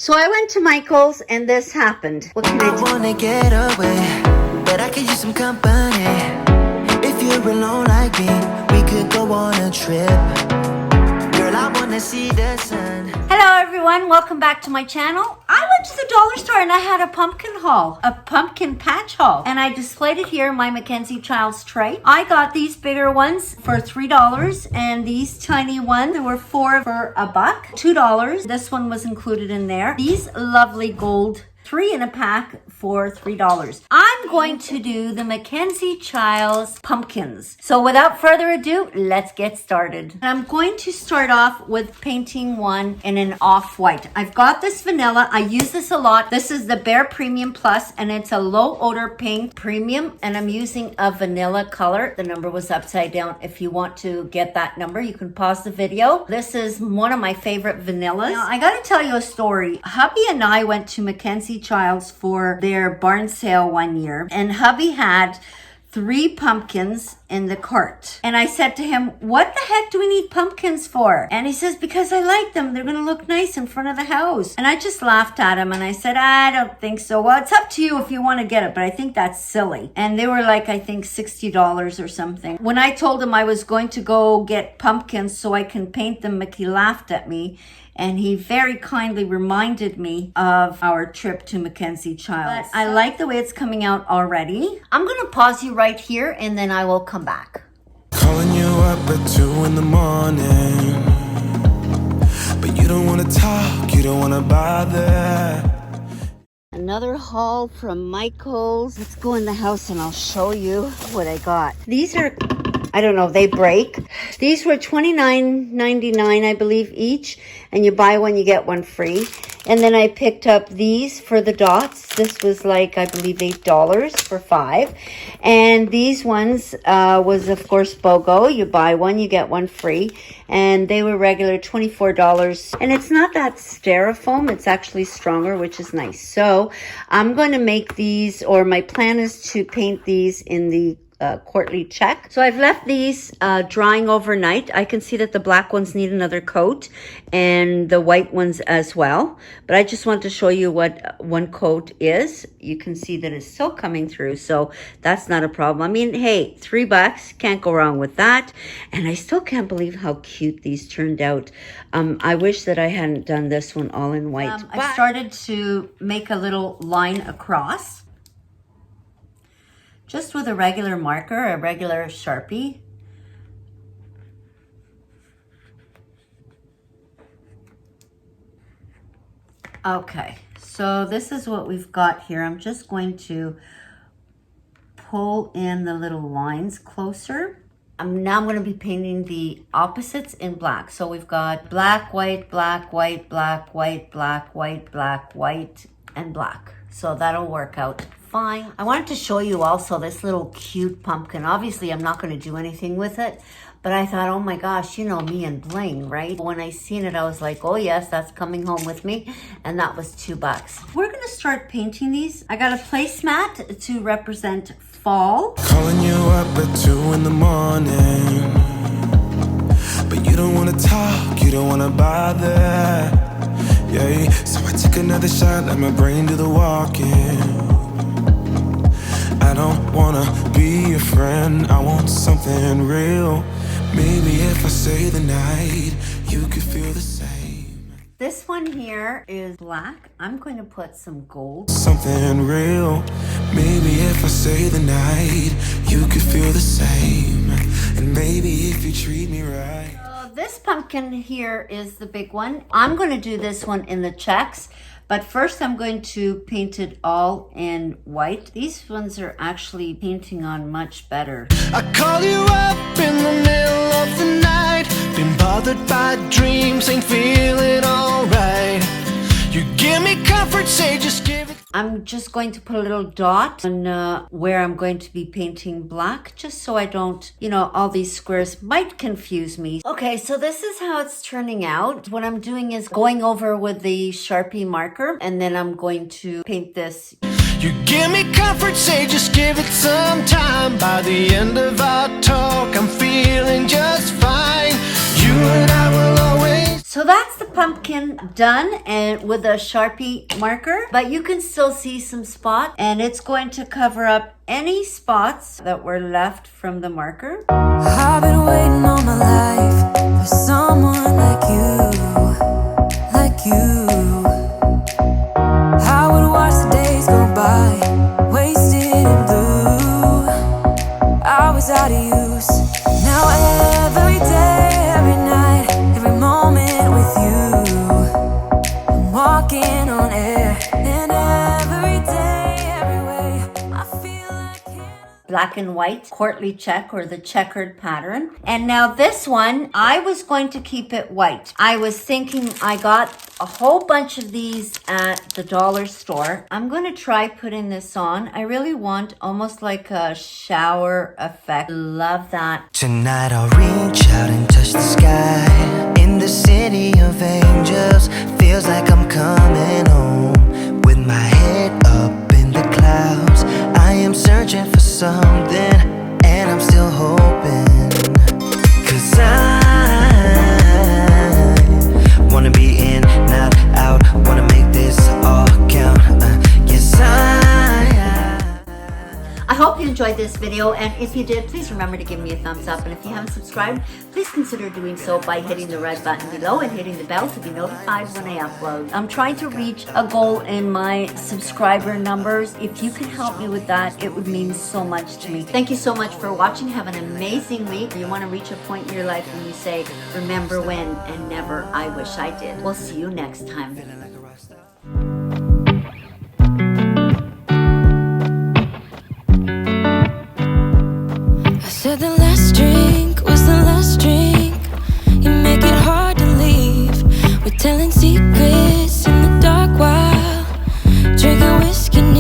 So I went to Michael's and this happened. What can I do? I wanna get away, but I could use some company. If you're alone like me, we could go on a trip. Girl, I wanna see the sun. Hello everyone, welcome back to my channel. I went to the dollar store and I had a pumpkin haul, a pumpkin patch haul, and I displayed it here in my Mackenzie Childs tray. I got these bigger ones for $3 and these tiny ones, there were 4 for $1, $2. This one was included in there. These lovely gold 3 in a pack for $3. I'm going to do the Mackenzie Childs pumpkins. So without further ado, let's get started. I'm going to start off with painting one in an off-white. I've got this vanilla. I use this a lot. This is the Bare Premium Plus and it's a low odor paint premium and I'm using a vanilla color. The number was upside down. If you want to get that number, you can pause the video. This is one of my favorite vanillas. Now, I gotta tell you a story. Hubby and I went to Mackenzie Childs for their barn sale one year and hubby had 3 pumpkins in the cart and I said to him, what the heck do we need pumpkins for? And he says, because I like them, they're gonna look nice in front of the house. And I just laughed at him and I said, I don't think so. Well, it's up to you if you want to get it, but I think that's silly. And they were like, I think $60 or something. When I told him I was going to go get pumpkins so I can paint them, Mickey laughed at me. And he very kindly reminded me of our trip to Mackenzie Childs. But I like the way it's coming out already. I'm gonna pause you right here and then I will come back. Calling you up at 2 in the morning, but you don't wanna talk, you don't wanna bother. Another haul from Michael's. Let's go in the house and I'll show you what I got. These are, I don't know, they break. These were $29.99, I believe, each. And you buy one, you get one free. And then I picked up these for the dots. This was like, I believe, $8 for 5. And these ones was, of course, BOGO. You buy one, you get one free. And they were regular $24. And it's not that styrofoam. It's actually stronger, which is nice. So I'm going to make these, or my plan is to paint these in the quarterly check. So I've left these drying overnight. I can see that the black ones need another coat and the white ones as well. But I just want to show you what one coat is. You can see that it's still coming through. So that's not a problem. I mean, hey, $3, can't go wrong with that. And I still can't believe how cute these turned out. I wish that I hadn't done this one all in white. I started to make a little line across. Just with a regular marker, a regular Sharpie. Okay, so this is what we've got here. I'm just going to pull in the little lines closer. Now I'm going to be painting the opposites in black. So we've got black, white, black, white, black, white, black, white, black, white, and black. So that'll work out fine. I wanted to show you also this little cute pumpkin. Obviously, I'm not going to do anything with it, but I thought, oh my gosh, you know me and bling, right? When I seen it, I was like, oh yes, that's coming home with me. And that was $2. We're going to start painting these. I got a placemat to represent fall. Calling you up at 2 in the morning, but you don't wanna talk, you don't wanna bother. Yeah, so I took another shot, let my brain do the walking. I don't wanna be your friend, I want something real. Maybe if I say the night, you could feel the same. This one here is black. I'm going to put some gold. Something real. Maybe if I say the night, you could feel the same. And maybe if you treat me right. This pumpkin here is the big one. I'm going to do this one in the checks, but first I'm going to paint it all in white. These ones are actually painting on much better. I call you up in the middle of the night, been bothered by dreams, ain't feeling alright. You give me comfort, say just give it. I'm just going to put a little dot on where I'm going to be painting black, just so I don't, you know, all these squares might confuse me. Okay, so this is how it's turning out. What I'm doing is going over with the Sharpie marker, and then I'm going to paint this. You give me comfort, say just give it some time. By the end of our talk, I'm feeling just fine. You and I will always. So that's the pumpkin done and with a Sharpie marker, but you can still see some spots, and it's going to cover up any spots that were left from the marker. I've been waiting all my life for someone like you, like you. I would watch the days go by, wasted in blue. I was out of use. Now every day, every night, every moment with you, I'm walking on air. And every day, every way, I feel like Black and white courtly check, or the checkered pattern. And now this one, I was going to keep it white. I was thinking, I got a whole bunch of these at the dollar store. I'm going to try putting this on. I really want almost like a shower effect. Love that. Tonight I'll reach out and touch the sky. In the city of angels, feels like I'm coming home. With my head up in the clouds, I am searching for something, and I'm still hoping. 'Cause I wanna be in, not out, wanna make this all count. Yes, I hope you enjoyed this video, and if you did, please remember to give me a thumbs up, and if you haven't subscribed, please consider doing so by hitting the red button below and hitting the bell to be notified when I upload. I'm trying to reach a goal in my subscriber numbers. If you can help me with that, it would mean so much to me. Thank you so much for watching. Have an amazing week. You want to reach a point in your life when you say, remember when and never I wish I did. We'll see you next time. said the last drink was the last drink. You make it hard to leave. We're telling secrets in the dark while drinking whiskey.